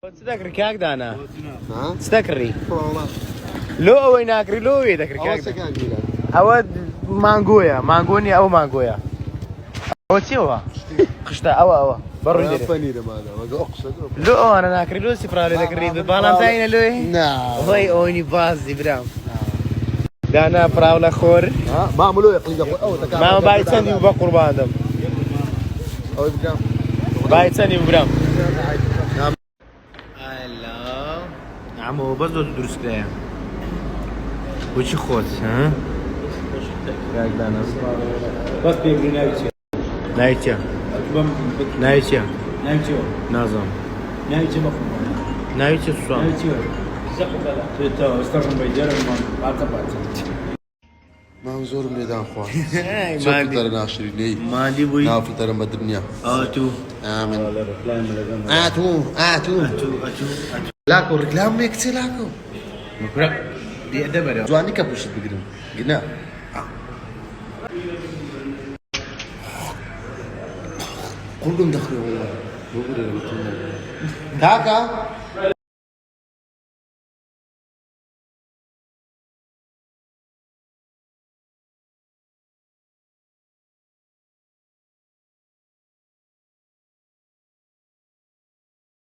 تذكر كاك دانا ها تذكري والله لو وين اكري لو يذكر كاك اوسك انجيلا اود مانجويا مانجوني او مانجويا او تيوا قشطه او برو ندير فني هذا ما اقصد لو انا ناكري لو سفرالي ذكري بالام تاعنا لو نعم هاي اوني بازي برام دانا براولا خور ها ما عملوا يقلق او ما بايت سني بقربان دم او بجام بايت سني برام هلا عمو بس تدرس كده وش خوت ها كاك دانا بس بيجري نايتشا نايتشا نايتشا نظام نايتشا مفهوم نايتشا الصوم نايتشا زقبلا تو استغرب بيجرب ما بعد منظور ميدان خوان ما شوف عندي ترى ناشري لي ما عندي بوي نافل ترى مدنيا اتو امين اتو لاكو ركلام ميكتي لاكو مكرا دي ادبر جواني كابوش بقدر قلنا كلهم دخلوا والله كاكا